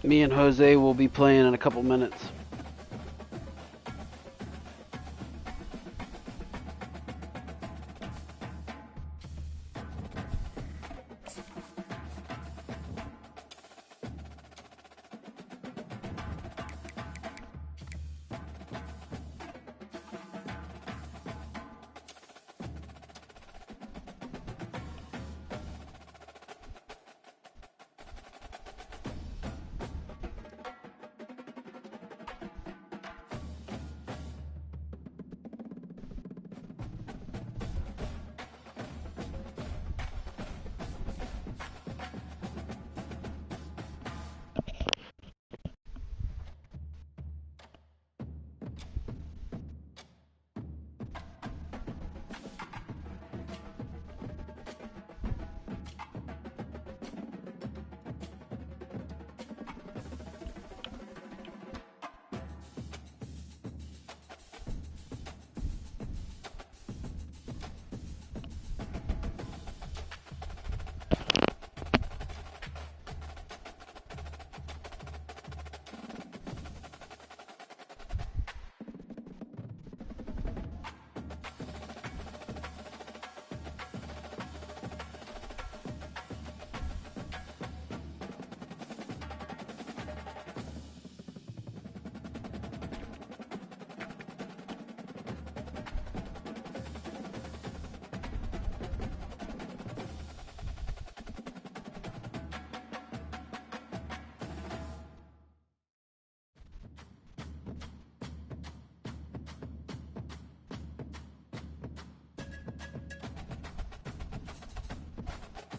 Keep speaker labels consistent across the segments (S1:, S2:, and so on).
S1: Me and Jose will be playing in a couple minutes.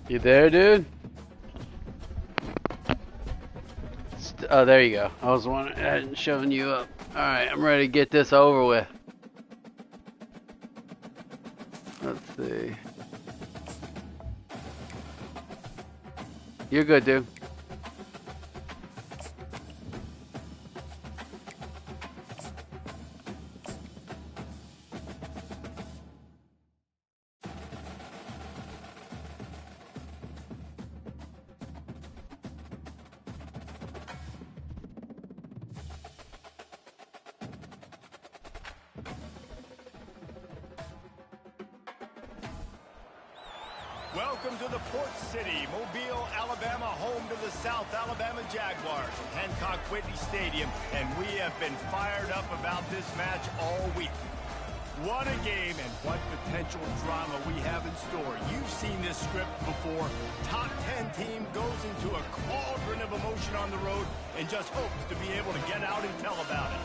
S1: You there, dude? Oh, there you go. I was wondering, shoving you up. Alright, I'm ready to get this over with. Let's see. You're good, dude.
S2: Welcome to the Port City, Mobile, Alabama, home to the South Alabama Jaguars, Hancock Whitney Stadium, and we have been fired up about this match all week. What a game and what potential drama we have in store. You've seen this script before. Top 10 team goes into a cauldron of emotion on the road and just hopes to be able to get out and tell about it.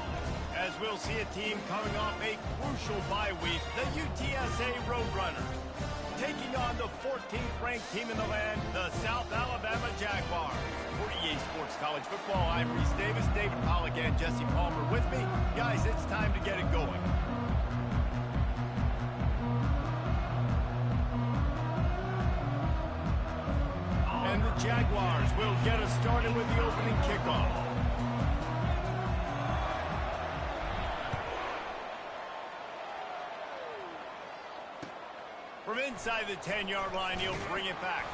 S2: As we'll see a team coming off a crucial bye week, the UTSA Roadrunners, taking on the 14th ranked team in the land, the South Alabama Jaguars. For EA Sports College Football, I'm Reese Davis, David Pollack, and Jesse Palmer with me. Guys, it's time to get it going. And the Jaguars will get us started with the opening kickoff. From inside the 10-yard line, he'll bring it back.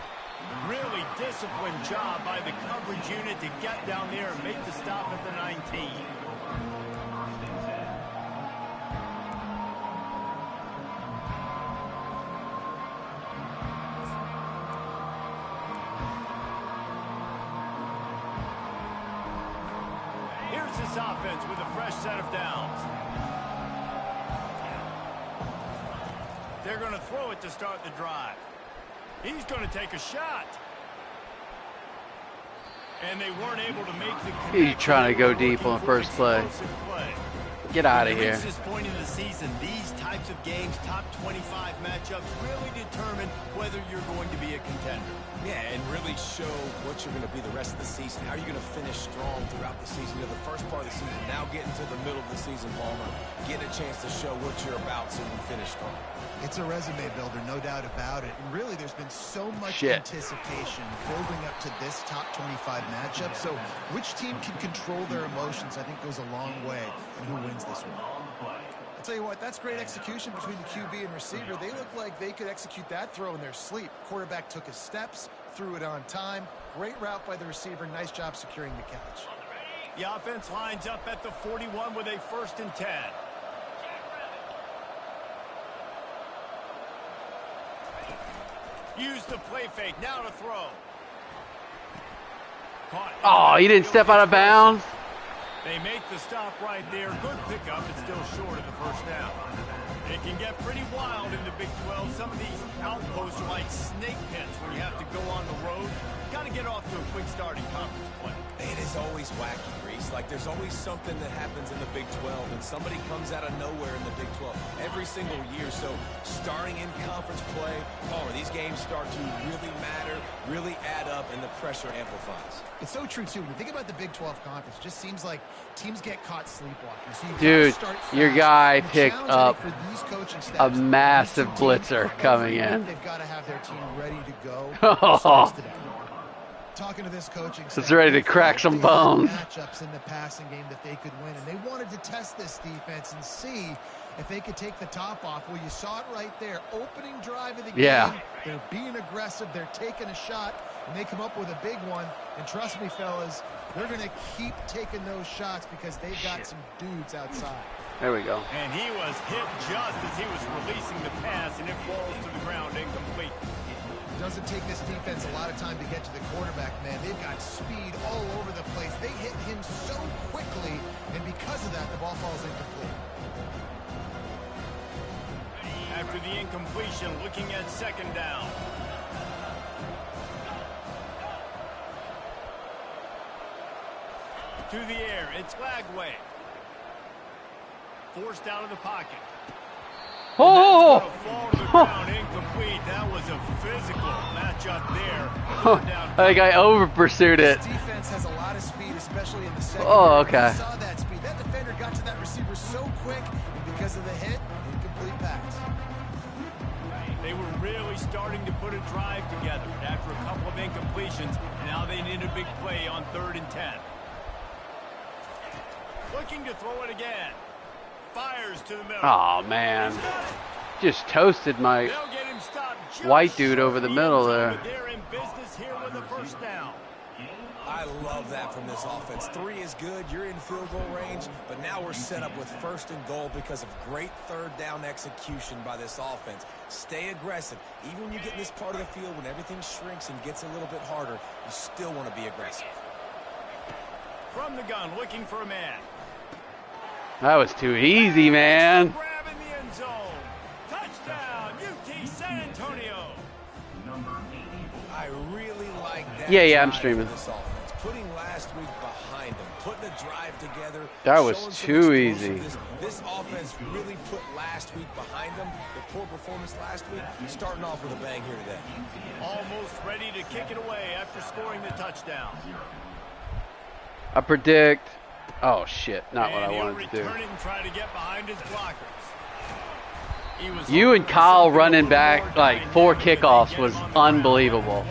S2: Really disciplined job by the coverage unit to get down there and make the stop at the 19. Here's this offense with a fresh set of downs. They're going to throw it to start the drive. He's going to take a shot. And they weren't able to make the connection.
S1: He's trying to go deep on the first play. Get out of here.
S2: At this point in the season, these types of games, top 25 matchups, really determine whether you're going to be a contender.
S3: Yeah, and really show what you're going to be the rest of the season. How are you going to finish strong throughout the season? You know, the first part of the season, now getting to the middle of the season, Palmer, getting a chance to show what you're about so you can finish strong.
S4: It's a resume builder, no doubt about it. And really, there's been so much anticipation building up to this top 25 matchup. So which team can control their emotions, I think, goes a long way in who wins this one. I'll tell you what, that's great execution between the QB and receiver. They look like they could execute that throw in their sleep. Quarterback took his steps, threw it on time. Great route by the receiver. Nice job securing the catch.
S2: The offense lines up at the 41 with a 1st and 10. Use the play fake. Now to throw.
S1: Oh, he didn't step out of bounds.
S2: They make the stop right there. Good pickup. It's still short of the 1st down. It can get pretty wild in the Big 12. Some of these outposts are like snake pits when you have to go on the road. Got to get off to a quick start in conference play.
S3: It is always wacky, Reese. Like, there's always something that happens in the Big 12, and somebody comes out of nowhere in the Big 12 every single year. So, starting in conference play, Palmer, these games start to really matter, really add up, and the pressure amplifies.
S4: It's so true, too. When you think about the Big 12 conference, it just seems like teams get caught sleepwalking. So
S1: dude, your guy picked up a massive blitzer coming in.
S4: They've got to have their team ready to go. Talking to this coaching staff,
S1: it's ready to crack some bones.
S4: Matchups in the passing game that they could win, and they wanted to test this defense and see if they could take the top off. Well, you saw it right there. Opening drive of the game. They're being aggressive. They're taking a shot, and they come up with a big one. And trust me, fellas, they're going to keep taking those shots because they've got some dudes outside.
S1: There we go.
S2: And he was hit just as he was releasing the pass, and it falls to the ground incomplete.
S4: Doesn't take this defense a lot of time to get to the quarterback, man. They've got speed all over the place. They hit him so quickly, and because of that, the ball falls incomplete.
S2: After the incompletion, looking at 2nd down. To the air, it's Lagway. Forced out of the pocket.
S1: Oh!
S2: Incomplete. That was a physical matchup there.
S1: I think I over-pursued it.
S4: This defense has a lot of speed, especially in the second.
S1: Oh, okay.
S4: Saw that speed. That defender got to that receiver so quick, and because of the hit, incomplete pass.
S2: They were really starting to put a drive together after a couple of incompletions. Now they need a big play on 3rd and 10. Looking to throw it again. Fires to the middle.
S1: Oh, man. Just toasted my white dude over the middle there.
S2: They're in business here with a 1st down.
S3: I love that from this offense. 3 is good. You're in field goal range, but now we're set up with 1st and goal because of great 3rd down execution by this offense. Stay aggressive. Even when you get in this part of the field, when everything shrinks and gets a little bit harder, you still want to be aggressive.
S2: From the gun, looking for a man.
S1: That was too easy, man.
S2: Grab in the end zone. Touchdown, UT San Antonio.
S3: I really like that.
S1: Yeah, I'm streaming.
S3: This offense. Putting last week behind them, putting a drive together.
S1: That was too easy.
S3: This offense really put last week behind them. The poor performance last week, starting off with a bang here today.
S2: Almost ready to kick it away after scoring the touchdown.
S1: I predict. Oh shit! Not what I wanted to do.
S2: And try to get behind his blockers.
S1: You and Kyle running back like 4 kickoffs was unbelievable.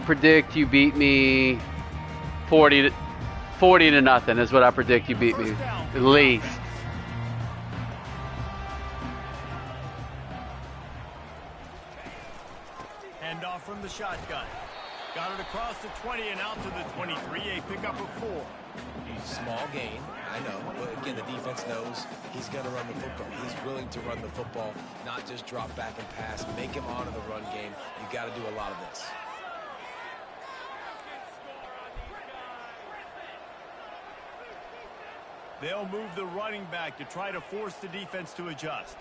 S1: Predict you beat me 40 to nothing is what I predict you beat me at least.
S2: Hand off from the shotgun. Got it across the 20 and out to the 23. A pickup of 4.
S3: Small gain, I know. But again, the defense knows he's going to run the football. He's willing to run the football, not just drop back and pass. Make him honor the run game. You got to do a lot of this.
S2: They'll move the running back to try to force the defense to adjust.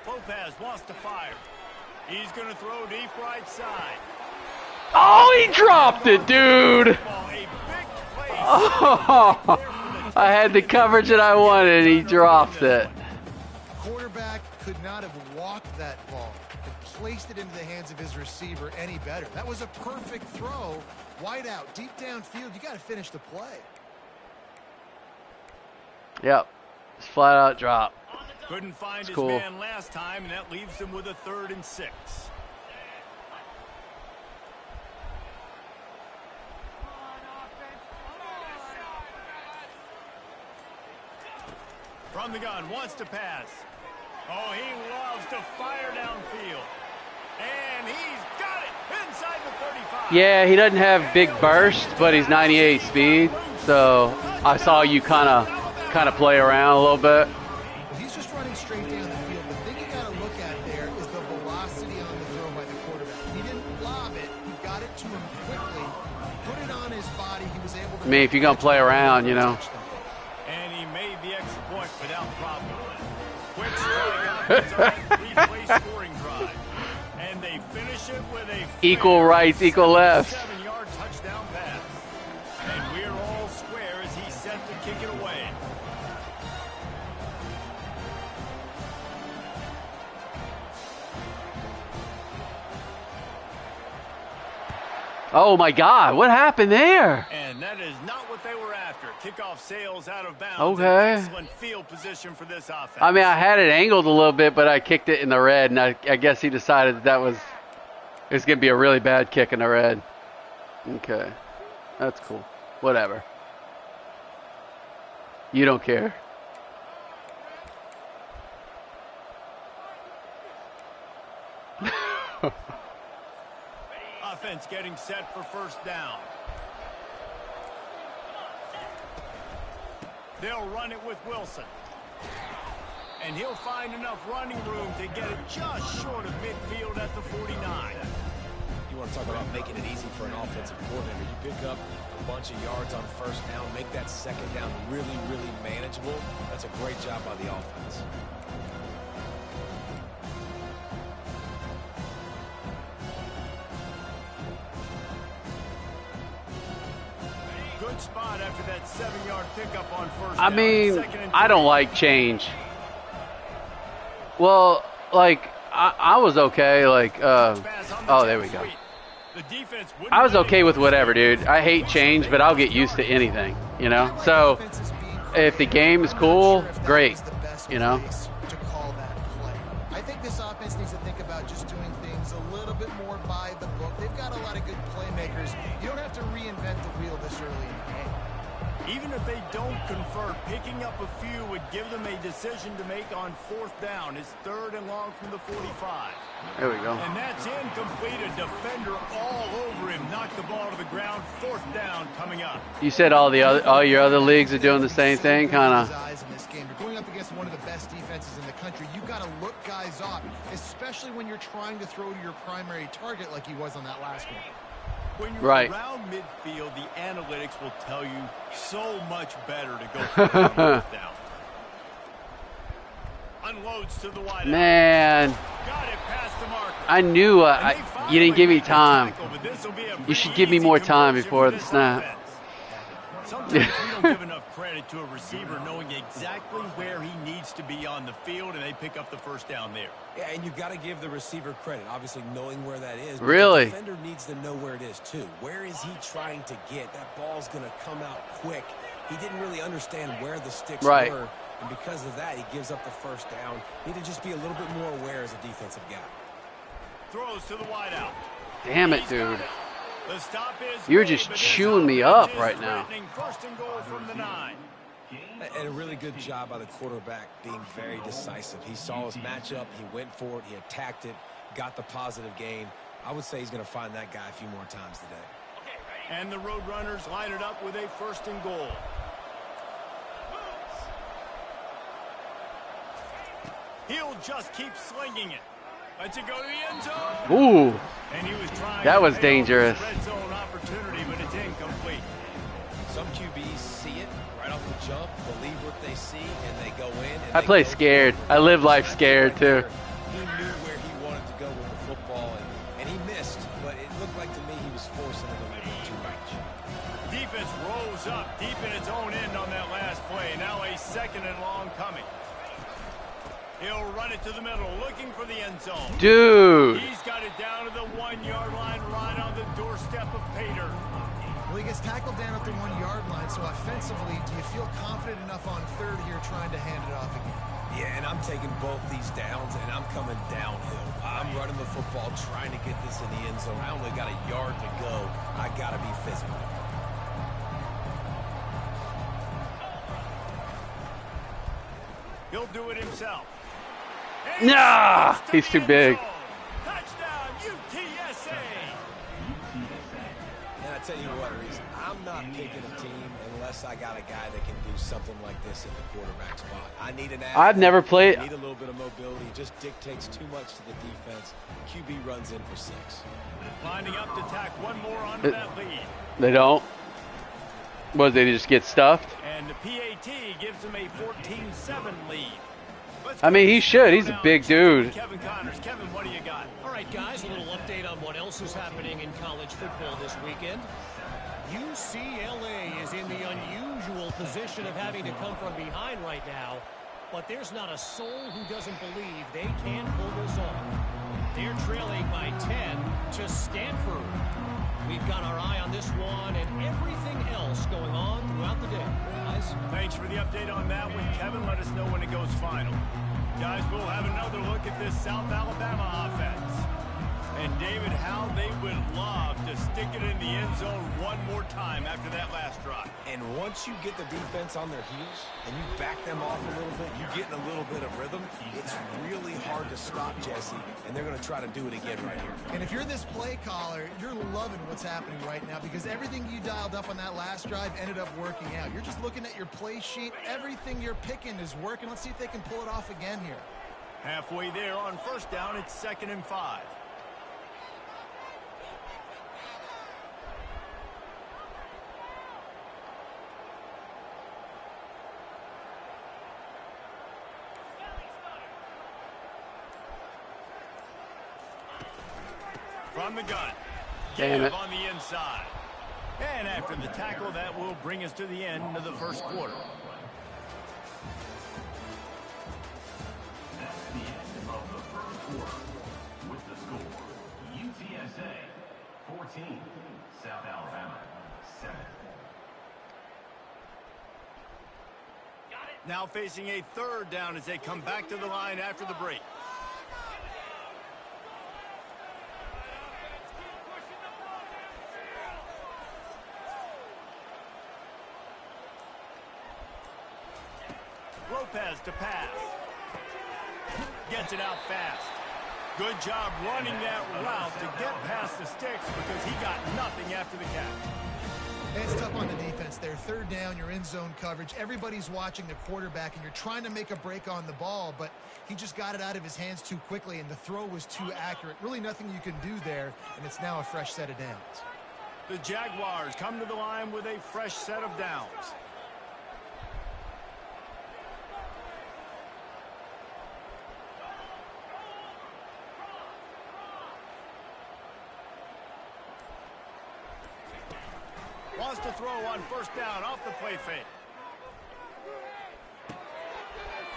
S2: Lopez wants to fire. He's going to throw deep right side.
S1: Oh, he dropped it, dude. Oh, I had the coverage that I wanted. He dropped it.
S4: Quarterback could not have walked that ball and placed it into the hands of his receiver any better. That was a perfect throw. Wide out, deep downfield. You got to finish the play.
S1: Yep. Just flat out drop.
S2: Couldn't find his
S1: cool.
S2: man last time, and that leaves him with a 3rd and 6. From the gun, wants to pass. Oh, he loves to fire downfield. And he's got it inside the 35.
S1: Yeah, he doesn't have big burst, but he's 98 speed. So I saw you kind of play around a little bit.
S4: Well, he's just running straight down the field. The thing you got to look at there is the velocity on the throw by the quarterback. He didn't lob it. He got it to him quickly, put it on his body. He was able to.
S1: I mean, if you're going to play around, you know.
S2: And he made the extra point without problem. Quick strike three-play scoring drive. And they finish it with a
S1: equal rights, equal lefts.
S2: 7-yard touchdown pass. And we're all square as he's set to kick it away.
S1: Oh my God, what happened there?
S2: And that is not what they were after. Kickoff sails out of bounds.
S1: Okay.
S2: Excellent field position for this offense.
S1: I mean, I had it angled a little bit, but I kicked it in the red, and I guess he decided that was it's going to be a really bad kick in the red. Okay. That's cool. Whatever. You don't care.
S2: Offense getting set for first down. They'll run it with Wilson. And he'll find enough running room to get it just short of midfield at the 49.
S3: You want to talk about making it easy for an offensive coordinator. You pick up a bunch of yards on first down, make that second down really, really manageable. That's a great job by the offense.
S2: Good spot after that 7-yard pickup on first
S1: I
S2: down.
S1: mean, I don't like change. Well, like, I was okay. Like, oh, there we go. I was okay with whatever, dude. I hate change, but I'll get used to anything, you know? So, if the game is cool, great, you know?
S4: To call that play. I think this offense needs to think about just doing things a little bit more by the book. They've got a lot of good playmakers. You don't have to reinvent the wheel this early in the game.
S2: Even if they don't convert, picking up a few would give them a decision to make on fourth down. It's 3rd and long from the 45.
S1: There we go.
S2: And that's incomplete. A defender all over him. Knocked the ball to the ground. 4th down coming up.
S1: You said all your other leagues are doing the same thing, kind of.
S4: You're going up against one of the best defenses in the country. You got to look guys off, especially when you're trying to throw to your primary target like he was on that last one.
S2: When you're
S1: right
S2: around midfield, the analytics will tell you so much better to go for the 4th down. Unloads to the wide
S1: man.
S2: Got it past the marker.
S1: I knew you didn't give me time. You should give me more time before the snap.
S2: Sometimes we don't give enough credit to a receiver knowing exactly where he needs to be on the field, and they pick up the first down there.
S3: Yeah, and you've got to give the receiver credit, obviously knowing where that is. But
S1: really?
S3: The defender needs to know where it is, too. Where is he trying to get? That ball's going to come out quick. He didn't really understand where the sticks were, and because of that, he gives up the first down. Need to just be a little bit more aware as a defensive guy.
S2: Throws to the wideout.
S1: Damn it, dude.
S2: The stop is
S1: You're just chewing me up right now.
S2: First and goal from the 9.
S3: And a really good job by the quarterback being very decisive. He saw his matchup, he went for it, he attacked it, got the positive gain. I would say he's going to find that guy a few more times today.
S2: And the Roadrunners line it up with a first and goal. He'll just keep slinging it. Lets it go to the end zone.
S1: Ooh.
S2: And he was trying
S1: that was
S2: to
S1: dangerous.
S2: Red zone opportunity, but it's incomplete.
S3: Some QBs see it right off the jump, believe what they see, and they go in. And
S1: I play scared. I live life scared, too.
S3: He knew where he wanted to go with the football, and he missed, but it looked like to me he was forcing it a little bit too much.
S2: Defense rose up deep in its own end on that last play. Now a 2nd and long coming. He'll run it to the middle, looking for the end zone.
S1: Dude.
S2: He's got it down to the 1-yard line, right on the doorstep of Pater.
S4: Well, he gets tackled down at the 1-yard line, so offensively, do you feel confident enough on 3rd here trying to hand it off again?
S3: Yeah, and I'm taking both these downs, and I'm coming downhill. I'm running the football, trying to get this in the end zone. I only got a yard to go. I got to be physical.
S2: He'll do it himself.
S1: Nah, he's too big.
S2: Touchdown, UTSA.
S3: And I tell you what, Reese, I'm not picking a team unless I got a guy that can do something like this at the quarterback spot. I need an athlete.
S1: I've never played.
S3: I need a little bit of mobility. It just dictates too much to the defense. QB runs in for 6.
S2: Lining up to tack one more onto that lead.
S1: They don't. What, they just get stuffed?
S2: And the PAT gives them a 14-7 lead.
S1: I mean, he should. He's a big dude.
S2: Kevin Connors. Kevin, what do you got?
S5: All right, guys, a little update on what else is happening in college football this weekend. UCLA is in the unusual position of having to come from behind right now, but there's not a soul who doesn't believe they can pull this off. They're trailing by 10 to Stanford. We've got our eye on this one and everything else going on throughout the day. Guys,
S2: Thanks for the update on that one, Kevin. Let us know when it goes final. Guys, we'll have another look at this South Alabama offense. And David, how they would love to stick it in the end zone one more time after that last drive.
S3: And once you get the defense on their heels and you back them off a little bit, you get in a little bit of rhythm, it's really hard to stop Jesse, and they're going to try to do it again right here.
S4: And if you're this play caller, you're loving what's happening right now because everything you dialed up on that last drive ended up working out. You're just looking at your play sheet. Everything you're picking is working. Let's see if they can pull it off again here.
S2: Halfway there on first down, it's 2nd and 5. From the gun.
S1: Damn it.
S2: On the inside. And after the tackle, that will bring us to the end of the first quarter.
S6: That's the end of the first quarter. With the score, UTSA 14, South Alabama 7.
S2: Now facing a 3rd down as they come back to the line after the break. Lopez to pass. Gets it out fast. Good job running that route to get past the sticks because he got nothing after the catch.
S4: It's tough on the defense there. 3rd down, you're in zone coverage. Everybody's watching the quarterback, and you're trying to make a break on the ball, but he just got it out of his hands too quickly, and the throw was too accurate. Really nothing you can do there, and it's now a fresh set of downs.
S2: The Jaguars come to the line with a fresh set of downs. Wants to throw on first down off the play fake.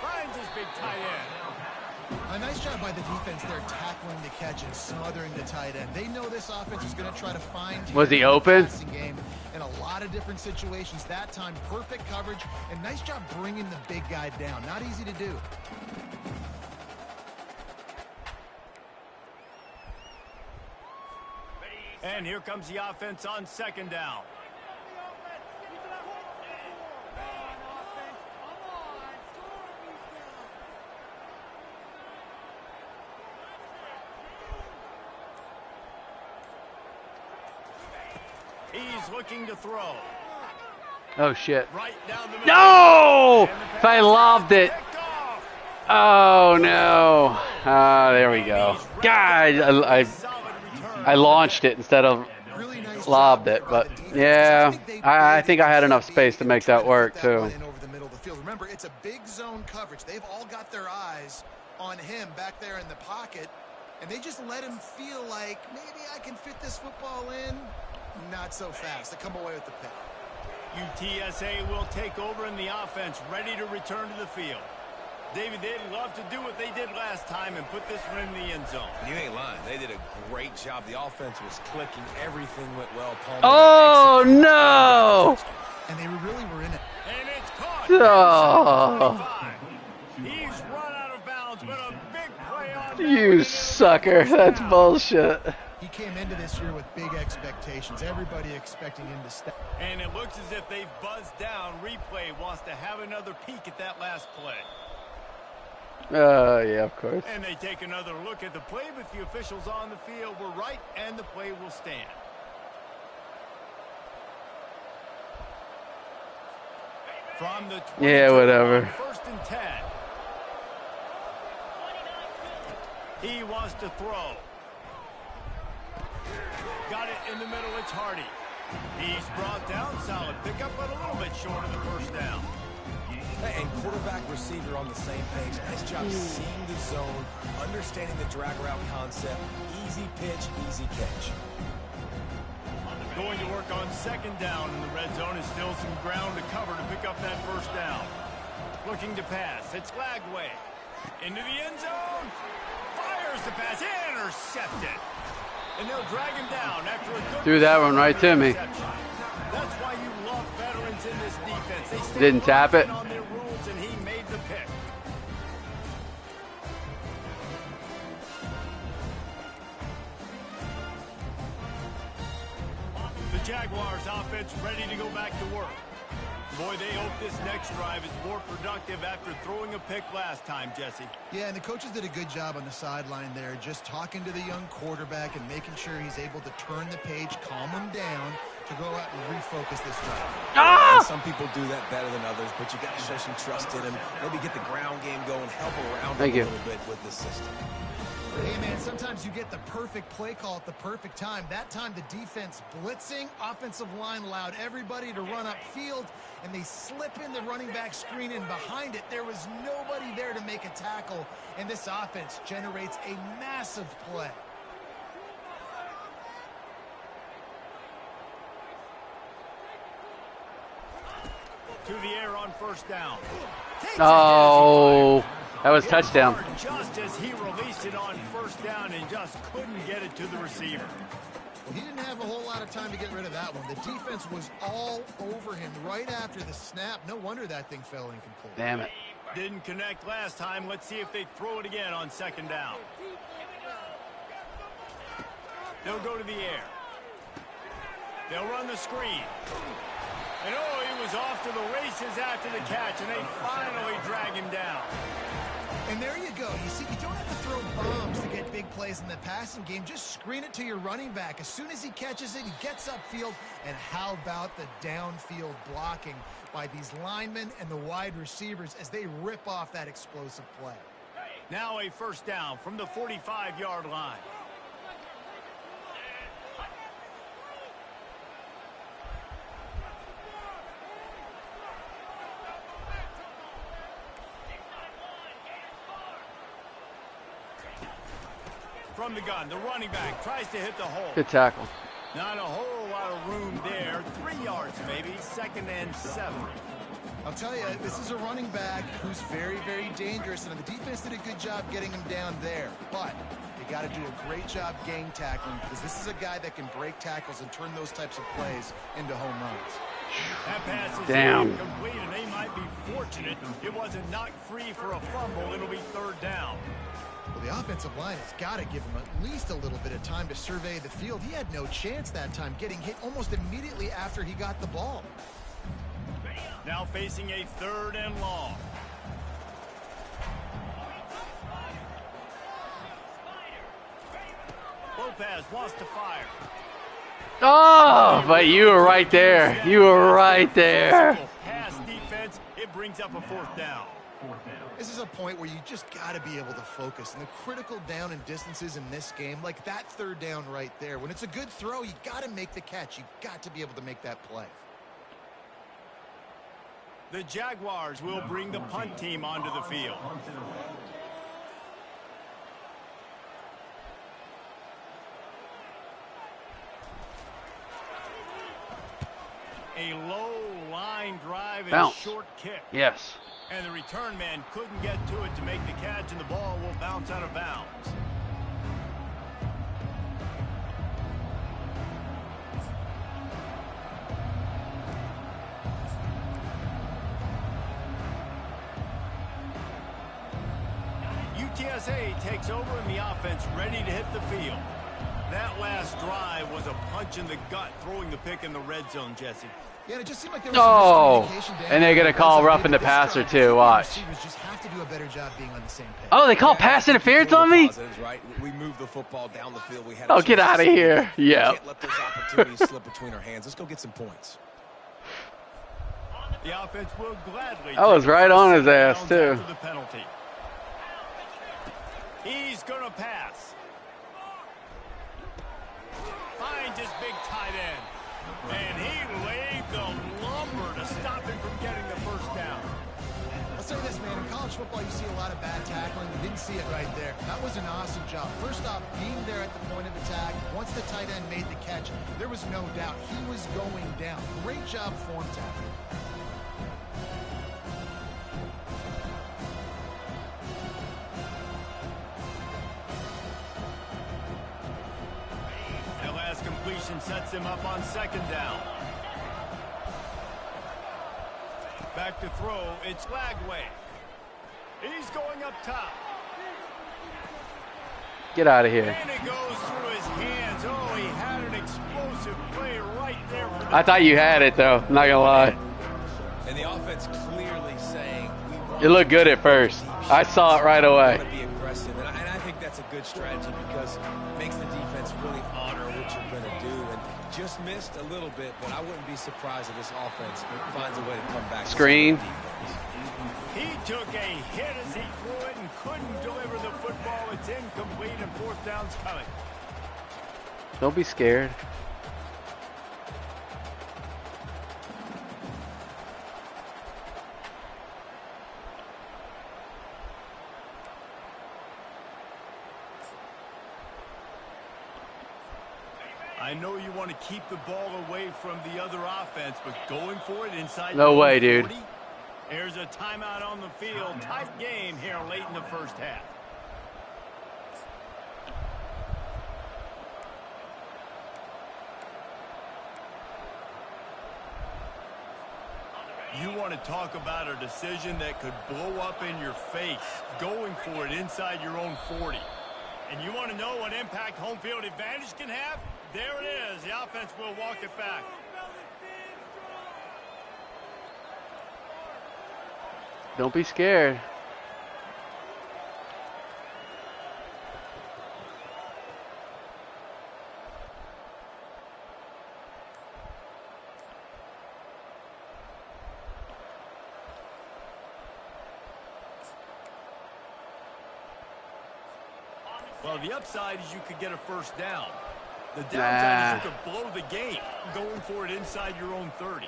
S2: Finds his big tight end.
S4: A nice job by the defense there tackling the catch and smothering the tight end. They know this offense is going to try to find
S1: Was he open?
S4: Game in a lot of different situations. That time, perfect coverage and nice job bringing the big guy down. Not easy to do.
S2: And here comes the offense on 2nd down. He's looking to throw.
S1: Oh, shit.
S2: Right down the middle.
S1: No! If I lobbed it. Oh, no. There we go. God, I launched it instead of lobbed it. But, yeah, I think I had enough space to make that work, too.
S4: Remember, it's a big zone coverage. They've all got their eyes on him back there in the pocket, and they just let him feel like maybe I can fit this football in. Not so fast. They come away with the pick.
S2: UTSA will take over in the offense, ready to return to the field. David, they'd love to do what they did last time and put this one in the end zone.
S3: You ain't lying. They did a great job. The offense was clicking. Everything went well.
S1: Oh, no!
S4: And they really were in it.
S2: And it's caught.
S1: Oh.
S2: He's run out of bounds, but a big play on that.
S1: You sucker. That's bullshit.
S4: He came into this year with big expectations. Everybody expecting him to step.
S2: And it looks as if they've buzzed down. Replay wants to have another peek at that last play.
S1: Yeah, of course.
S2: And they take another look at the play, but the officials on the field were right, and the play will stand. From the 22,
S1: Yeah, whatever.
S2: 1st and 10. He wants to throw. Got it in the middle. It's Hardy. He's brought down. Solid pickup, but a little bit short of the first down.
S3: And quarterback receiver on the same page. Nice job seeing the zone, understanding the drag route concept. Easy pitch, easy catch.
S2: Going to work on 2nd down in the red zone. Is still some ground to cover to pick up that first down. Looking to pass. It's Lagway. Into the end zone. Fires the pass. Intercepted. And they'll drag him down after a good...
S1: Threw that one right to me.
S2: That's why you love veterans in this defense. They stay
S1: Didn't tap it.
S2: on their rules, and he made the pick. The Jaguars offense ready to go back to work. Boy, they hope this next drive is more productive after throwing a pick last time, Jesse.
S4: Yeah, and the coaches did a good job on the sideline there, just talking to the young quarterback and making sure he's able to turn the page, calm him down, to go out and refocus this drive.
S3: And some people do that better than others, but you got to show some trust in him. Maybe get the ground game going, help around him a little bit with this system.
S4: Hey, man, sometimes you get the perfect play call at the perfect time. That time, the defense blitzing, offensive line allowed everybody to run upfield, and they slip in the running back screen, and behind it, there was nobody there to make a tackle, and this offense generates a massive play.
S2: To the air on 1st down.
S1: Oh, that was touchdown.
S2: Just as he released it on 1st down and just couldn't get it to the receiver.
S4: Well, he didn't have a whole lot of time to get rid of that one. The defense was all over him right after the snap. No wonder that thing fell incomplete.
S1: Damn it.
S2: Didn't connect last time. Let's see if they throw it again on 2nd down. They'll go to the air. They'll run the screen. And oh, he was off to the races after the catch, and they finally drag him down.
S4: And there you go. You see, you don't have to throw bombs to get big plays in the passing game. Just screen it to your running back. As soon as he catches it, he gets upfield. And how about the downfield blocking by these linemen and the wide receivers as they rip off that explosive play?
S2: Now a 1st down from the 45-yard line. From the gun, the running back tries to hit the hole.
S1: Good tackle.
S2: Not a whole lot of room there. 3 yards maybe. 2nd and 7.
S4: I'll tell you, this is a running back who's very, very dangerous, and the defense did a good job getting him down there. But you got to do a great job gang tackling, because this is a guy that can break tackles and turn those types of plays into home runs.
S2: That pass is
S1: Damn.
S2: complete, and they might be fortunate it wasn't knocked free for a fumble. It'll be 3rd down.
S4: Well, the offensive line has got to give him at least a little bit of time to survey the field. He had no chance that time, getting hit almost immediately after he got the ball.
S2: Now facing a 3rd and long. Lopez wants to fire.
S1: Oh, but you were right there. You were right there.
S2: Pass defense, it brings up a 4th down.
S4: This is a point where you just got to be able to focus. And the critical down and distances in this game, like that 3rd down right there, when it's a good throw, you got to make the catch. You've got to be able to make that play.
S2: The Jaguars will bring the punt team onto the field. A low line drive and
S1: Bounce.
S2: short kick.
S1: Yes.
S2: And the return man couldn't get to it to make the catch, and the ball will bounce out of bounds. UTSA takes over in the offense, ready to hit the field. That last drive was a punch in the gut, throwing the pick in the red zone, Jesse.
S4: Yeah, it just seemed like there was some miscommunication down
S1: and they're going to
S4: there.
S1: call
S4: Maybe
S1: roughing the
S4: this
S1: passer
S4: drive,
S1: too. Watch.
S4: receivers just have to be do a better job being on the same page.
S1: Oh, they call pass interference on me?
S3: Right? We moved the football down the field. We had
S1: Oh, get out of here. Yeah.
S3: Can't let those opportunities slip between our hands. Let's go get some points.
S2: The offense will gladly.
S1: I was right on his ass, too.
S2: The penalty. He's going to pass. Finds his big tight end. And he laid the lumber to stop him from getting the first down.
S4: I'll say this, man. In college football, you see a lot of bad tackling. We didn't see it right there. That was an awesome job. First off, being there at the point of attack. Once the tight end made the catch, there was no doubt he was going down. Great job form tackling.
S2: The last completion sets him up on second down. Back to throw, it's Lagway. He's going up top.
S1: Get out of here.
S2: And it goes through his hands. Oh, he had an explosive play right there. For the
S1: I thought you had it, though. I'm not going to lie.
S3: And the offense clearly saying we want
S1: It looked good at first. I saw it right
S3: We
S1: away.
S3: want to be aggressive, and I think that's a good strategy because it makes the defense really honor what you're going to do. And just missed a little bit, but I wouldn't be surprised if this offense finds a way to come back.
S1: Screen.
S2: He took a hit as he threw it and couldn't deliver the football. It's incomplete and fourth down's coming.
S1: Don't be scared.
S2: I know you want to keep the ball away from the other offense, but going for it inside.
S1: No
S2: your
S1: way,
S2: 40,
S1: dude.
S2: There's a timeout on the field. Tight game here late in the first half. You want to talk about a decision that could blow up in your face, going for it inside your own 40. And you want to know what impact home field advantage can have? There it is. The offense will walk it back.
S1: Don't be scared.
S2: Well, the upside is you could get a first down. The downside is you could blow the game going for it inside your own 30.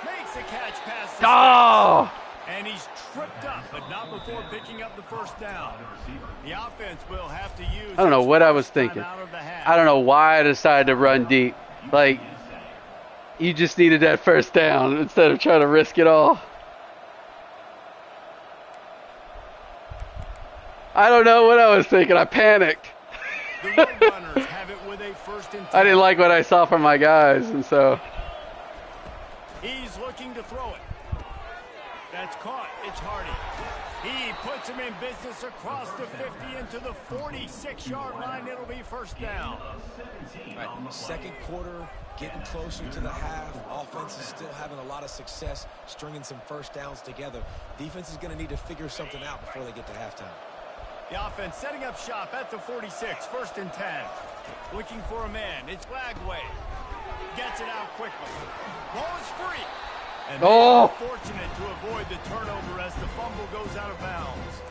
S2: Makes a catch past the
S1: Oh!
S2: and he's tripped up, but not before picking up the first down. The offense will have to use.
S1: I don't know what I was thinking. I don't know why I decided to run deep. Like, you just needed that first down instead of trying to risk it all. I don't know what I was thinking. I panicked.
S2: The Roadrunners have it with a first and 10.
S1: I didn't like what I saw from my guys, and so.
S2: He's looking to throw it. That's caught. It's Hardy. He puts him in business across the 50 into the 46-yard line. It'll be first down.
S3: Right. Second quarter, getting closer to the half. Offense is still having a lot of success stringing some first downs together. Defense is going to need to figure something out before they get to halftime.
S2: The offense setting up shop at the 46, first and 10. Looking for a man. It's Lagway. Gets it out quickly. Ball is free. And they are fortunate to avoid the turnover as the fumble goes out of bounds.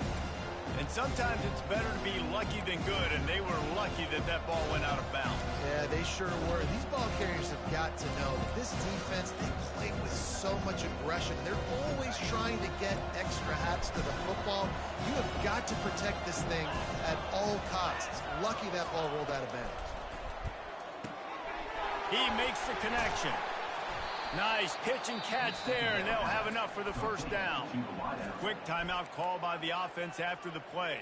S2: And sometimes it's better to be lucky than good, and they were lucky that that ball went out of bounds.
S4: Yeah, they sure were. These ball carriers have got to know that this defense, they play with so much aggression. They're always trying to get extra hats to the football. You have got to protect this thing at all costs. Lucky that ball rolled out of bounds.
S2: He makes the connection. Nice pitch and catch there, and they'll have enough for the first down. Quick timeout call by the offense after the play.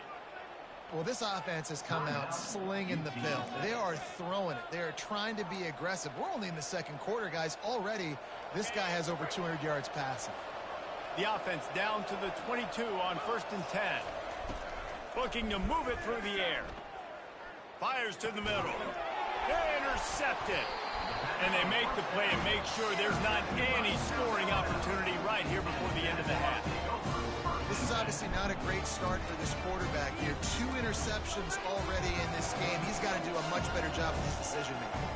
S4: Well, this offense has come out slinging the pill. They are throwing it. They are trying to be aggressive. We're only in the second quarter, guys. Already, this guy has over 200 yards passing.
S2: The offense down to the 22 on first and 10. Looking to move it through the air. Fires to the middle. Intercepted. And they make the play and make sure there's not any scoring opportunity right here before the end of the half.
S4: not a great start for this quarterback here. 2 interceptions already in this game. He's got to do a much better job with his decision-making.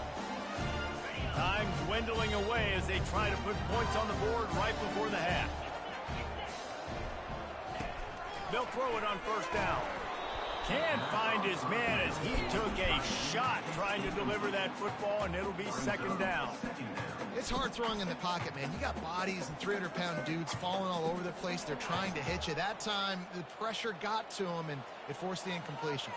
S2: Time dwindling away as they try to put points on the board right before the half. They'll throw it on first down. Can't find his man as he took a shot trying to deliver that football, and it'll be second down.
S4: It's hard throwing in the pocket, man. You got bodies and 300-pound dudes falling all over the place. They're trying to hit you. That time, the pressure got to him, and it forced the incompletion.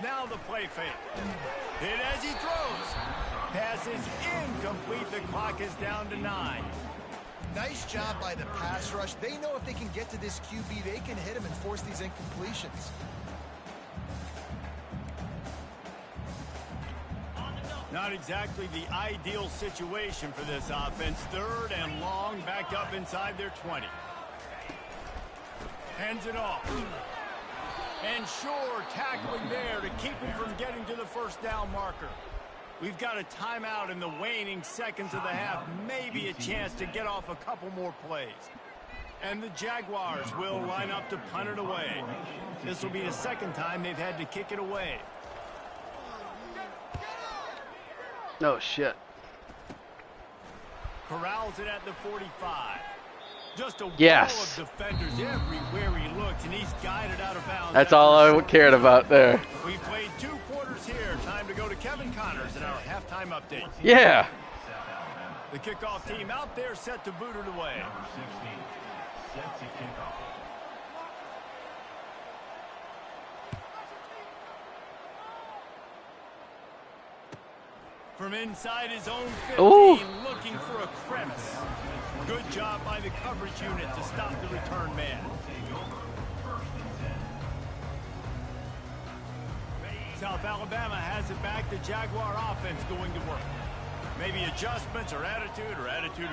S2: Now the play fake. Hit as he throws. Pass is incomplete. The clock is down to 9.
S4: Nice job by the pass rush. They know if they can get to this QB, they can hit him and force these incompletions.
S2: Not exactly the ideal situation for this offense. 3rd and long, back up inside their 20. Hands it off. And sure, tackling there to keep him from getting to the first down marker. We've got a timeout in the waning seconds of the half. Maybe a chance to get off a couple more plays. And the Jaguars will line up to punt it away. This will be the second time they've had to kick it away.
S1: Oh, shit.
S2: Corrals it at the 45. Just a wall
S1: Yes.
S2: of defenders everywhere he looks, and he's guided out of bounds.
S1: That's all I cared about there.
S2: We've played 2 quarters here. Time to go to Kevin Connors in our halftime update.
S1: Yeah.
S2: The kickoff team out there set to boot it away.
S6: Number 16, set to kick off.
S2: From inside his own 15,
S1: Ooh.
S2: looking for a crevice. Good job by the coverage unit to stop the return man. South Alabama has it back. The Jaguar offense going to work. Maybe adjustments or attitude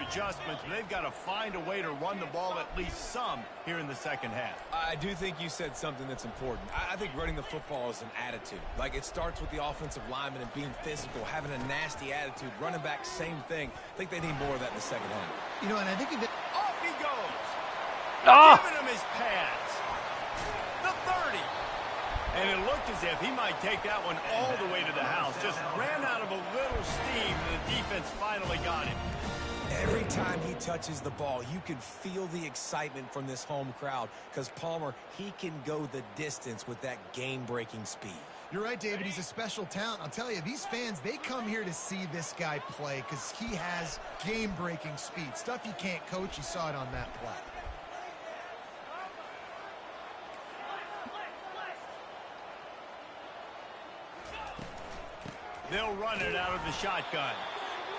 S2: adjustments, but they've got to find a way to run the ball at least some here in the second half.
S3: I do think you said something that's important. I think running the football is an attitude. Like, it starts with the offensive lineman and being physical, having a nasty attitude. Running back, same thing. I think they need more of that in the second half.
S4: You know, and I think if it...
S2: Off he goes.
S1: Ah!
S2: Giving him his pads. The 30. And it looked as if he might take that one all the way to the house. Just ran out of a little steam, and the defense finally got him.
S3: Every time he touches the ball, you can feel the excitement from this home crowd because Palmer, he can go the distance with that game-breaking speed.
S4: You're right, David. He's a special talent. I'll tell you, these fans, they come here to see this guy play because he has game-breaking speed. Stuff you can't coach. You saw it on that play.
S2: They'll run it out of the shotgun.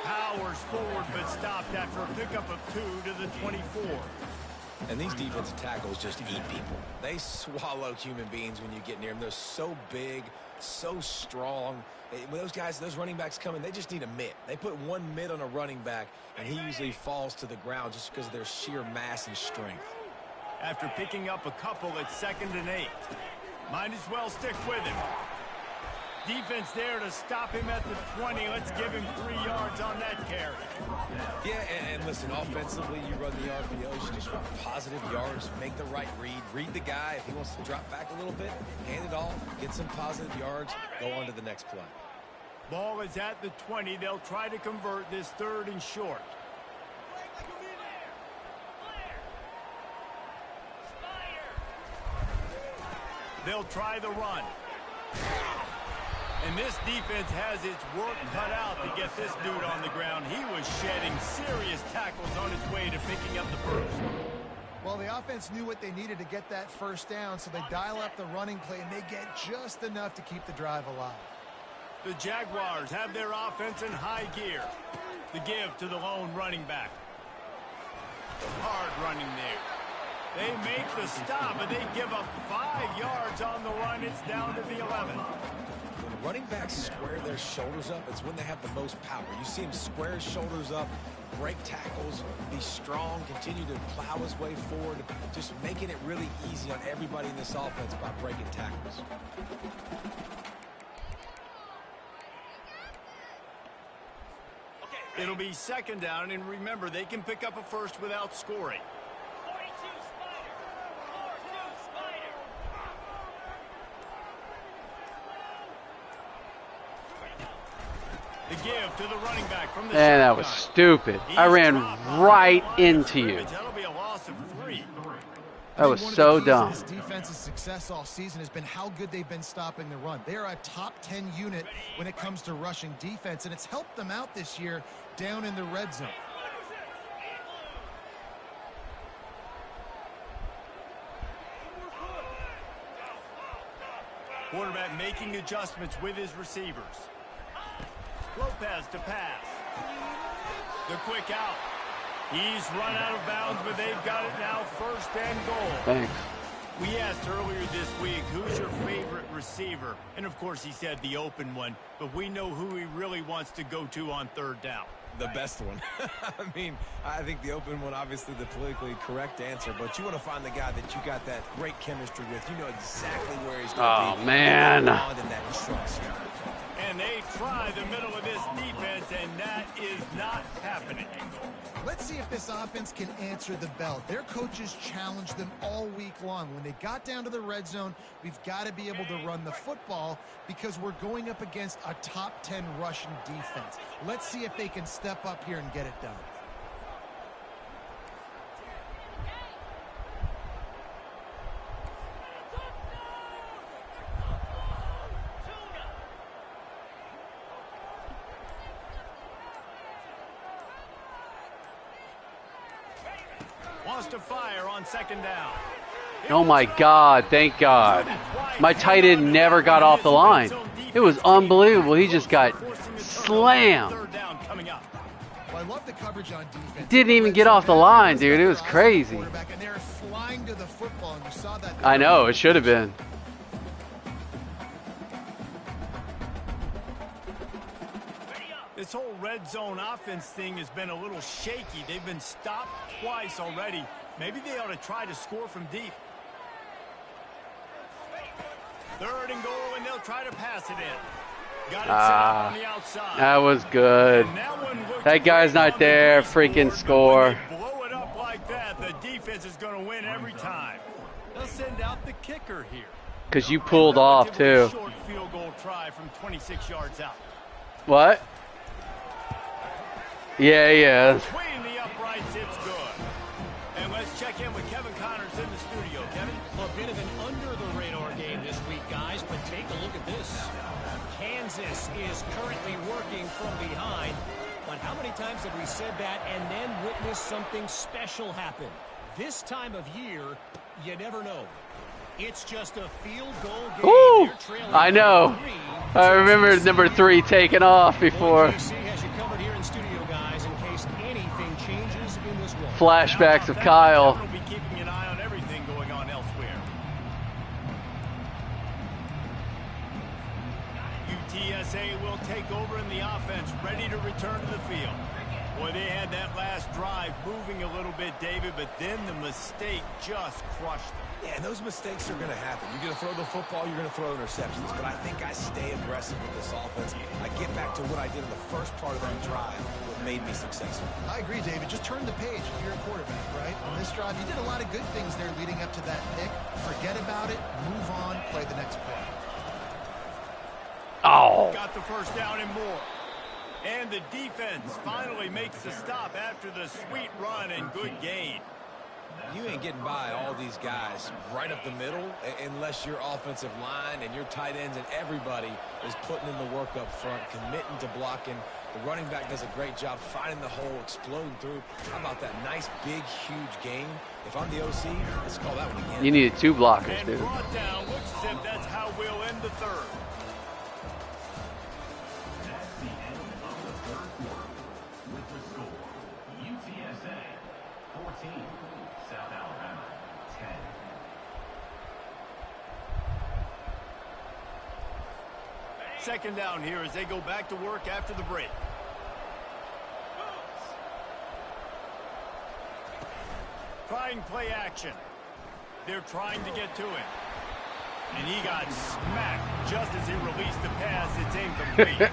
S2: Powers forward, but stopped after a pickup of 2 to the 24.
S3: And these defensive tackles just eat people. They swallow human beings when you get near them. They're so big, so strong. When those guys, those running backs come in, they just need a mitt. They put one mitt on a running back, and he usually falls to the ground just because of their sheer mass and strength.
S2: After picking up a couple at 2nd and 8. Might as well stick with him. Defense there to stop him at the 20. Let's give him 3 yards on that carry.
S3: Yeah, and listen, offensively, you run the RPOs. You just want positive yards, make the right read. Read the guy. If he wants to drop back a little bit, hand it off, get some positive yards, go on to the next play.
S2: Ball is at the 20. They'll try to convert this 3rd and short. They'll try the run. And this defense has its work cut out to get this dude on the ground. He was shedding serious tackles on his way to picking up the first.
S4: Well, the offense knew what they needed to get that first down, so they dial up the running play, and they get just enough to keep the drive alive.
S2: The Jaguars have their offense in high gear. The give to the lone running back. Hard running there. They make the stop, but they give up 5 yards on the run. It's down to the 11.
S3: When running backs square their shoulders up, it's when they have the most power. You see him square his shoulders up, break tackles, be strong, continue to plow his way forward, just making it really easy on everybody in this offense by breaking tackles.
S2: It'll be second down, and remember, they can pick up a first without scoring. The give to the running back from the
S1: Man, that was stupid. I ran right into you.
S2: That'll be a loss of 3.
S1: That was so dumb.
S4: This defense's success all season has been how good they've been stopping the run. They are a top 10 unit when it comes to rushing defense, and it's helped them out this year down in the red zone.
S2: Quarterback making adjustments with his receivers. Lopez to pass. The quick out. He's run out of bounds, but they've got it now, first and goal.
S1: Thanks.
S2: We asked earlier this week, who's your favorite receiver? And, of course, he said the open one, but we know who he really wants to go to on third down.
S3: The best one. I mean, I think the open one, obviously the politically correct answer, but you want to find the guy that you got that great chemistry with. You know exactly where he's going to be.
S1: Oh, man.
S3: That trust.
S2: And they try the middle of this defense, and that is not happening.
S4: Let's see if this offense can answer the bell. Their coaches challenged them all week long. When they got down to the red zone, we've got to be able to run the football because we're going up against a top 10 Russian defense. Let's see if they can step up here and get it done.
S2: Wants to fire on second down.
S1: Oh my God, thank God. My tight end never got off the line. It was unbelievable. He just got slammed.
S2: Third down coming up.
S4: Well, I love the coverage on defense.
S1: Didn't even get off the line, dude. It was crazy.
S4: And they're flying to the football, and you saw that.
S1: I know, it should have been.
S2: This whole red zone offense thing has been a little shaky. They've been stopped twice already. Maybe they ought to try to score from deep. Third and goal, and they'll try to pass it in. Got it set up on the outside.
S1: That was good. That guy's not there. Freaking score.
S2: Blow it up like that, the defense is going to win every time. They'll send out the kicker here.
S1: Because you pulled off, too.
S2: Short field goal try from 26 yards out.
S1: What? Yeah, he is.
S2: Between the uprights, it's good. And let's check in with Kevin Connors in the studio. Kevin?
S5: A bit of an under-the-radar game this week, guys, but take a look at this. Kansas is currently working from behind, but how many times have we said that and then witnessed something special happen? This time of year, you never know. It's just a field goal game.
S1: Ooh, I know. I remember number 3 taking off before. Flashbacks of Kyle.
S2: We'll be keeping an eye on everything going on elsewhere. UTSA will take over in the offense, ready to return to the field. Boy, they had that last drive moving a little bit, David, but then the mistake just crushed them.
S3: Yeah, and those mistakes are going to happen. You're going to throw the football, you're going to throw interceptions. But I think I stay aggressive with this offense. I get back to what I did in the first part of that drive, what made me successful.
S4: I agree, David. Just turn the page if you're a quarterback, right? On this drive, you did a lot of good things there leading up to that pick. Forget about it, move on, play the next play.
S1: Oh.
S2: Got the first down and more. And the defense finally makes the stop after the sweet run and good gain.
S3: You ain't getting by all these guys right up the middle unless your offensive line and your tight ends and everybody is putting in the work up front, committing to blocking. The running back does a great job finding the hole, exploding through. How about that nice, big, huge gain? If I'm the OC, let's call that one again.
S1: You needed 2 blockers,
S2: And
S1: dude.
S2: brought down. Looks as if that's how we'll end the third.
S6: That's the end of the third quarter with the score UTSA 14, South Alabama
S2: second down here as they go back to work after the break. Trying play action. They're trying to get to him. And he got smacked just as he released the pass. It's incomplete.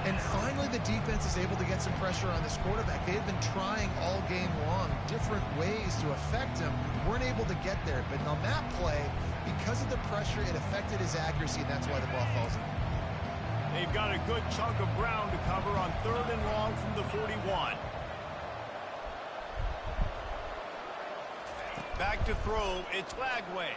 S4: And finally, the defense is able to get some pressure on this quarterback. They had been trying all game long different ways to affect him. Weren't able to get there. But on that play, because of the pressure, it affected his accuracy, and that's why the ball falls in.
S2: They've got a good chunk of ground to cover on 3rd and long from the 41. Back to throw. It's Lagway.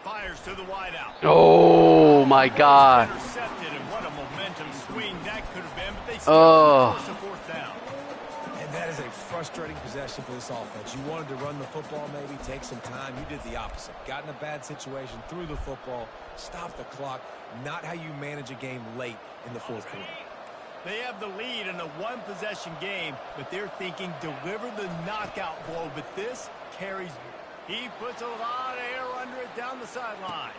S2: Fires to the wideout.
S1: Oh my God.
S2: Intercepted, and what a momentum swing that could have been, but they still force a 4th down.
S3: And that is a frustrating possession for this offense. You wanted to run the football, maybe take some time. You did the opposite. Got in a bad situation, threw the football, stopped the clock. Not how you manage a game late in the 4th quarter.
S2: They have the lead in a 1-possession game, but they're thinking deliver the knockout blow. But this carries. He puts a lot of air under it down the sideline.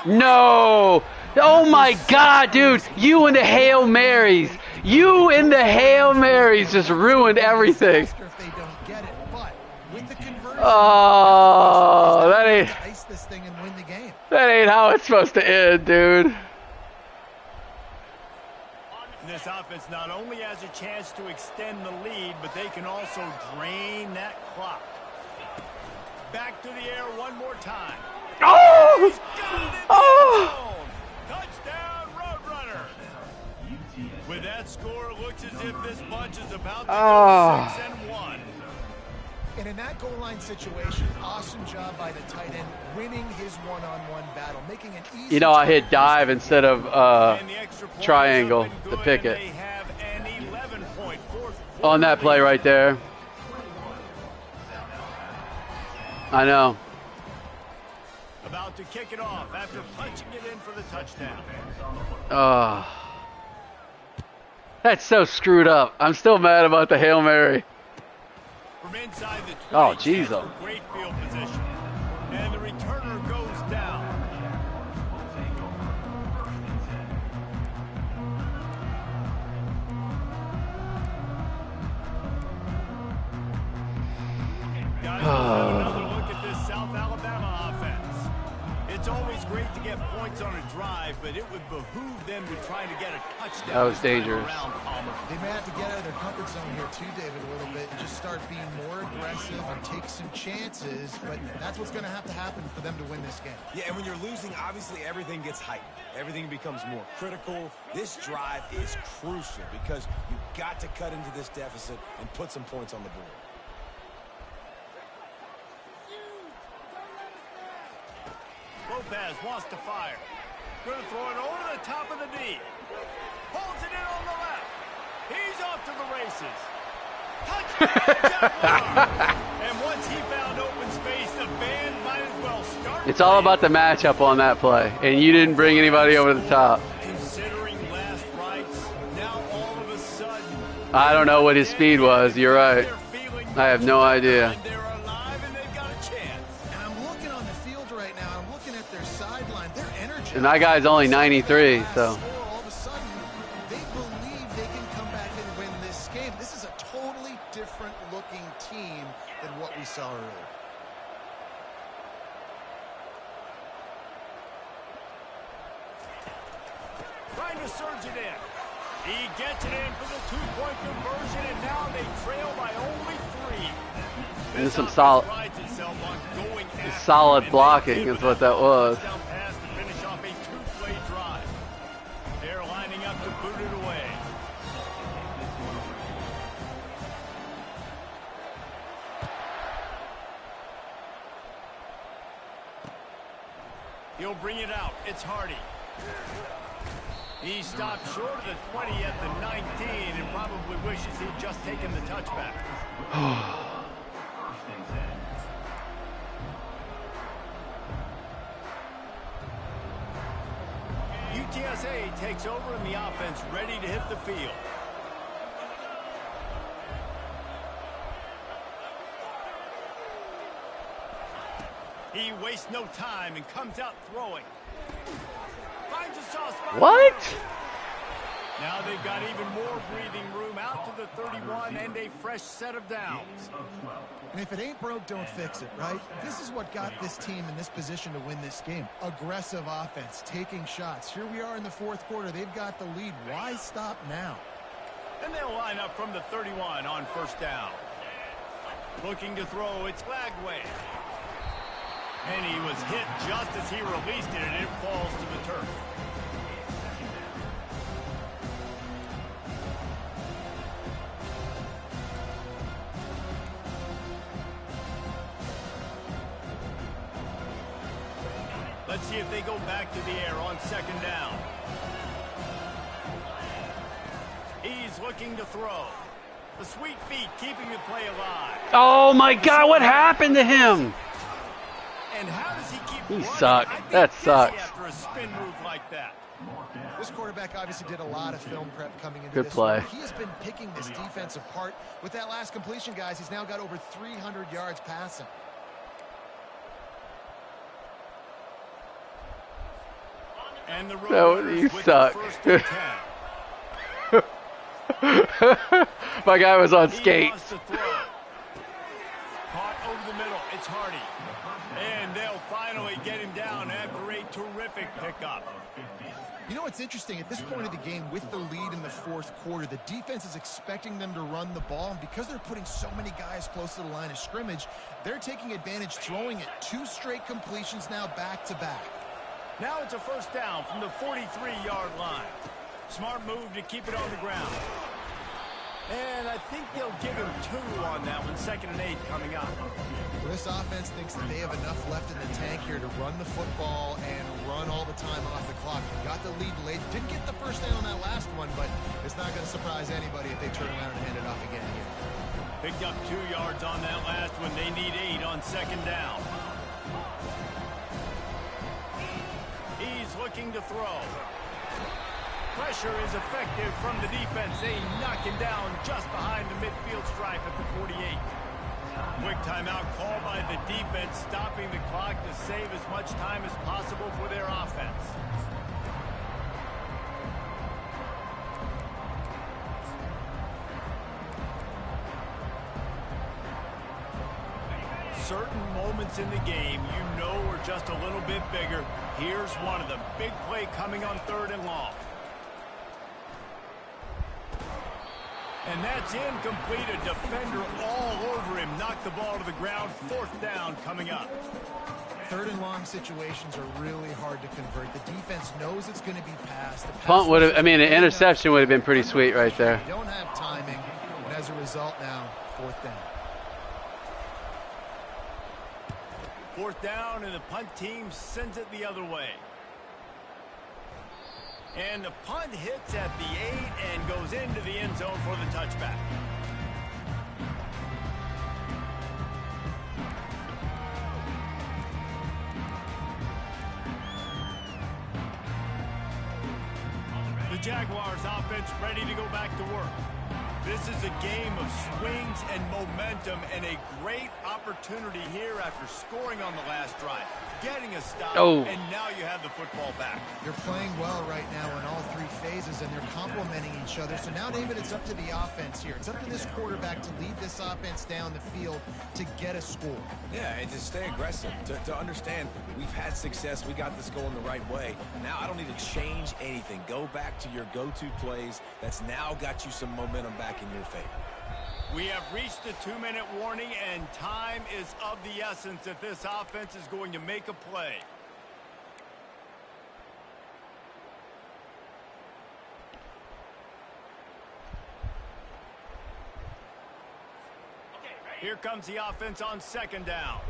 S1: No! Oh my God, dude! You and the Hail Marys! You and the Hail Marys just ruined everything. Oh, that ain't how it's supposed to end, dude.
S2: This offense not only has a chance to extend the lead, but they can also drain that clock. Back to the air one more time.
S1: Oh!
S2: Oh! Touchdown, Roadrunner. With that score, it looks as if this bunch is about to go 6-1.
S4: And in that goal line situation, awesome job by the tight end, winning his one-on-one battle, making it easy.
S1: You know, I hit dive instead of triangle to pick it. On that play right there. I know.
S2: About to kick it off after punching it in for the touchdown.
S1: That's so screwed up. I'm still mad about the Hail Mary.
S2: From inside the 20,
S1: oh, jeez.
S2: Great field position. And the returner goes down. Guys, let's have another look at this South Alabama offense. It's always great to get points on a drive, but it would behoove them to try to get a touchdown.
S1: That was dangerous.
S4: They may have to get out of their comfort zone here too, David, a little bit, and just start being more aggressive and take some chances, but that's what's going to have to happen for them to win this game.
S3: Yeah, and when you're losing, obviously everything gets heightened. Everything becomes more critical. This drive is crucial because you've got to cut into this deficit and put some points on the board.
S2: Lopez wants to fire. Going to throw it over the top of the D. Pulls it in on the left. He's off to the races. Touchdown, Jaguar! And once he found open space, the band might as well start.
S1: It's all about the matchup on that play, and you didn't bring anybody over the top.
S2: Considering last rights, now all of a sudden.
S1: I don't know what his speed was. You're right. I have no idea. And that guy's only 93, so.
S4: All of a sudden, they believe they can come back and win this game. This is a totally different looking team than what we saw earlier.
S2: Trying to surge it in. He gets it in for the 2-point conversion, and now they trail by only 3.
S1: And some solid blocking is what that was.
S2: He'll bring it out. It's Hardy. He stopped short of the 20 at the 19 and probably wishes he'd just taken the touchback. UTSA takes over in the offense, ready to hit the field. He wastes no time and comes out throwing. Finds a soft
S1: What?
S2: Now they've got even more breathing room out to the 31 and a fresh set of downs.
S4: And if it ain't broke, don't fix it, right? This is what got this team in this position to win this game. Aggressive offense, taking shots. Here we are in the fourth quarter. They've got the lead. Why stop now?
S2: And they'll line up from the 31 on first down. Looking to throw, it's Lagway. And he was hit just as he released it, and it falls to the turf. Let's see if they go back to the air on second down. He's looking to throw. The sweet feet keeping the play alive.
S1: Oh my God, what happened to him?
S2: And how does he keep
S1: He
S2: running?
S1: sucked.
S2: I think
S1: That
S2: dizzy
S1: sucks.
S2: After a spin move like that.
S4: This quarterback obviously did a lot of film prep coming into
S1: Good
S4: this
S1: play.
S4: one. He has been picking this defense apart. With that last completion, guys, he's now got over 300 yards passing.
S2: And the
S1: No, you suck. My guy was on skates.
S2: Caught over the middle. It's Hardy. And they'll finally get him down after a terrific pickup.
S4: You know what's interesting? At this point of the game, with the lead in the fourth quarter, the defense is expecting them to run the ball. And because they're putting so many guys close to the line of scrimmage, they're taking advantage, throwing it 2 straight completions now back-to-back.
S2: Now it's a first down from the 43-yard line. Smart move to keep it on the ground. And I think they'll give him 2 on that one. 2nd and 8 coming up.
S4: Well, this offense thinks that they have enough left in the tank here to run the football and run all the time off the clock. They got the lead late. Didn't get the first down on that last one, but it's not going to surprise anybody if they turn around and hand it off again here.
S2: Picked up 2 yards on that last one. They need 8 on 2nd down. He's looking to throw. Pressure is effective from the defense. They knock him down just behind the midfield stripe at the 48. Quick timeout called by the defense, stopping the clock to save as much time as possible for their offense. Certain moments in the game you know are just a little bit bigger. Here's one of them. Big play coming on 3rd and long. And that's incomplete. A defender all over him. Knocked the ball to the ground. 4th down coming up.
S4: 3rd and long situations are really hard to convert. The defense knows it's going to be passed.
S1: Punt would have, I mean, an interception would have been pretty sweet right there.
S4: They don't have timing, and as a result now, 4th down.
S2: 4th down, and the punt team sends it the other way. And the punt hits at the 8 and goes into the end zone for the touchback. The Jaguars offense ready to go back to work. This is a game of swings and momentum, and a great opportunity here after scoring on the last drive. Getting a stop, and now you have the football back.
S4: They're playing well right now in all 3 phases, and they're complementing each other. So now, David, it's up to the offense here. It's up to this quarterback to lead this offense down the field to get a score.
S3: Yeah, and to stay aggressive, to understand we've had success, we got this going the right way. Now I don't need to change anything. Go back to your go-to plays. That's now got you some momentum back in your favor.
S2: We have reached the 2-minute warning, and time is of the essence if this offense is going to make a play. Here comes the offense on 2nd down.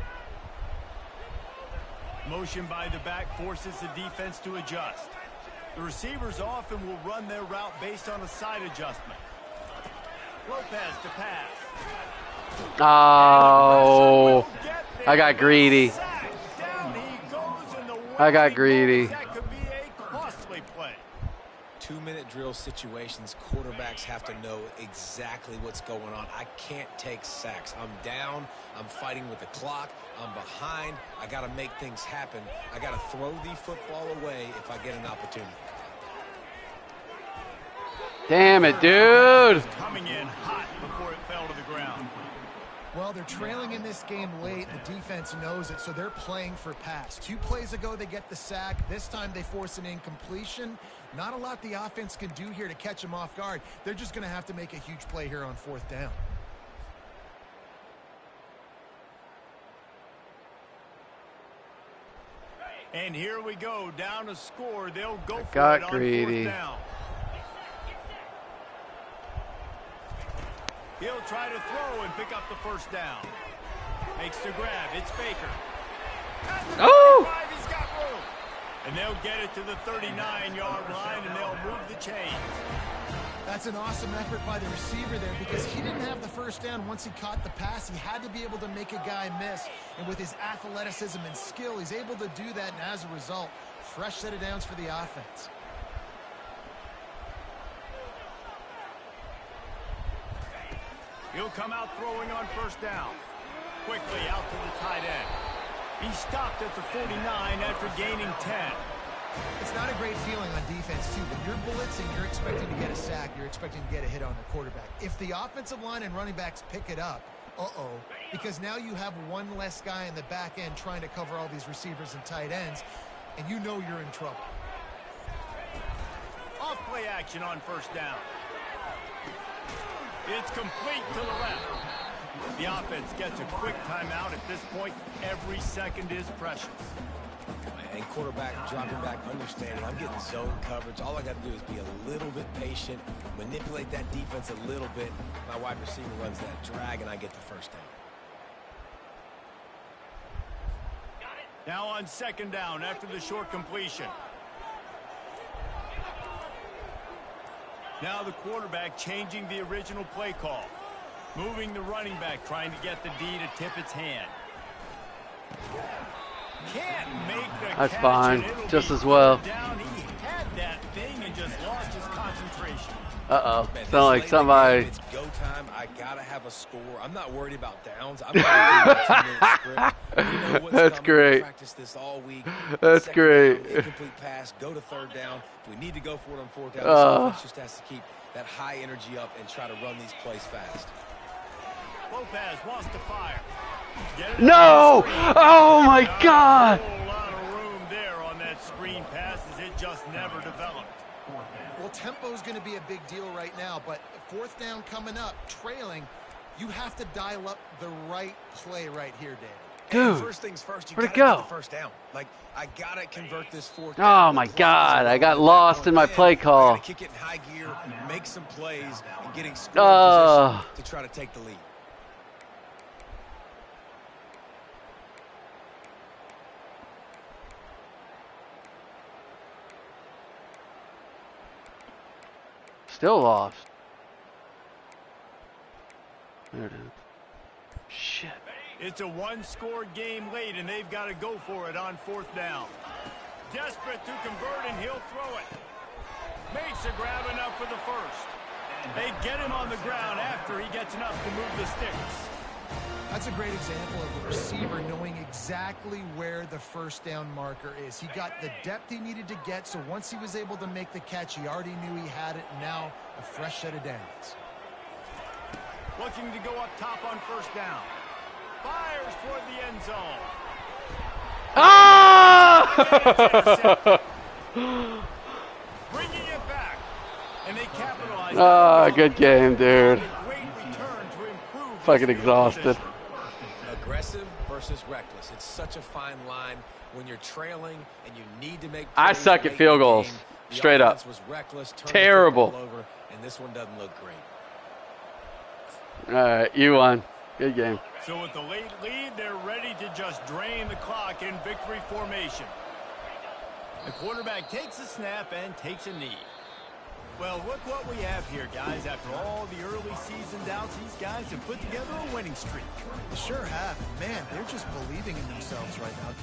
S2: Motion by the back forces the defense to adjust. The receivers often will run their route based on a side adjustment. Lopez to pass.
S1: Oh, I got greedy. I got greedy.
S2: That could be a costly play.
S3: 2-minute drill situations, quarterbacks have to know exactly what's going on. I can't take sacks. I'm down. I'm fighting with the clock. I'm behind. I got to make things happen. I got to throw the football away if I get an opportunity.
S1: Damn it, dude.
S2: Coming in hot before it fell to the ground.
S4: Well, they're trailing in this game late. The defense knows it, so they're playing for pass. 2 plays ago, they get the sack. This time, they force an incompletion. Not a lot the offense can do here to catch them off guard. They're just going to have to make a huge play here on 4th down.
S2: And here we go, down a score. They'll go for
S1: Got
S2: it on
S1: greedy.
S2: 4th down. He'll try to throw and pick up the 1st down. Makes the grab. It's Baker.
S1: Oh!
S2: He's got room. And they'll get it to the 39-yard line, and they'll move the chains.
S4: That's an awesome effort by the receiver there because he didn't have the 1st down once he caught the pass. He had to be able to make a guy miss. And with his athleticism and skill, he's able to do that. And as a result, fresh set of downs for the offense.
S2: He'll come out throwing on 1st down. Quickly out to the tight end. He stopped at the 49 after gaining 10.
S4: It's not a great feeling on defense, too. When you're blitzing, you're expecting to get a sack. You're expecting to get a hit on the quarterback. If the offensive line and running backs pick it up, because now you have one less guy in the back end trying to cover all these receivers and tight ends, and you know you're in trouble.
S2: Off play action on 1st down. It's complete to the left. The offense gets a quick timeout at this point. Every second is precious.
S3: And quarterback dropping back, understanding I'm getting zone coverage. All I got to do is be a little bit patient, manipulate that defense a little bit. My wide receiver runs that drag, and I get the 1st down.
S2: Now on 2nd down after the short completion. Now the quarterback changing the original play call. Moving the running back, trying to get the D to tip its hand. Can't make the
S1: That's
S2: catch,
S1: fine,
S2: and it'll
S1: just
S2: be
S1: as well.
S2: down. He had that thing and just lost his concentration.
S1: Uh-oh. Sound like somebody.
S3: It's go time. I gotta have a score. I'm not worried about downs. I'm gonna do my 2-minute script. You know what's
S1: That's
S3: coming.
S1: great.
S3: Practice this all week.
S1: That's
S3: 2nd
S1: great.
S3: down, incomplete pass. Go to 3rd down. If we need to go for it on 4th down, the offense just has to keep that high energy up and try to run these plays fast.
S2: Lopez wants to fire.
S1: No! Oh my God!
S2: A whole lot of room there on that screen pass as it just never developed.
S4: Well, tempo is going to be a big deal right now, but 4th down coming up, trailing, you have to dial up the right play right here, Dave.
S1: Dude,
S3: First things first, you
S1: where'd it
S3: gotta
S1: go?
S3: get the 1st down. Like, I gotta convert this 4th
S1: Oh
S3: down.
S1: my God, I got lost in my play call.
S3: I gotta kick it in high gear, make some plays, and getting scoring position to try to take the lead.
S1: Still lost. There it is. Shit.
S2: It's a one-score game late, and they've got to go for it on 4th down. Desperate to convert, and he'll throw it. Makes a grab enough for the 1st. They get him on the ground after he gets enough to move the sticks.
S4: That's a great example of a receiver knowing exactly where the 1st down marker is. He got the depth he needed to get, so once he was able to make the catch, he already knew he had it. Now a fresh set of downs.
S2: Looking to go up top on 1st down. Fires toward the end zone.
S1: Ah!
S2: Bringing it back. And they capitalize.
S1: Ah, good game, dude.
S2: Great return to improve.
S1: Fucking
S2: this field
S1: exhausted.
S2: position.
S3: Aggressive versus reckless. It's such a fine line when you're trailing and you need to make
S1: I
S3: plays
S1: suck
S3: late
S1: at field
S3: in the
S1: goals.
S3: game. The
S1: Straight up.
S3: offense was reckless, turned the
S1: Terrible.
S3: football over, and this one doesn't look great.
S1: All right, you won. Good game.
S2: So with the late lead, they're ready to just drain the clock in victory formation. The quarterback takes a snap and takes a knee. Well, look what we have here, guys. After all the early season doubts, these guys have put together a winning streak.
S4: They sure have. Man, they're just believing in themselves right now.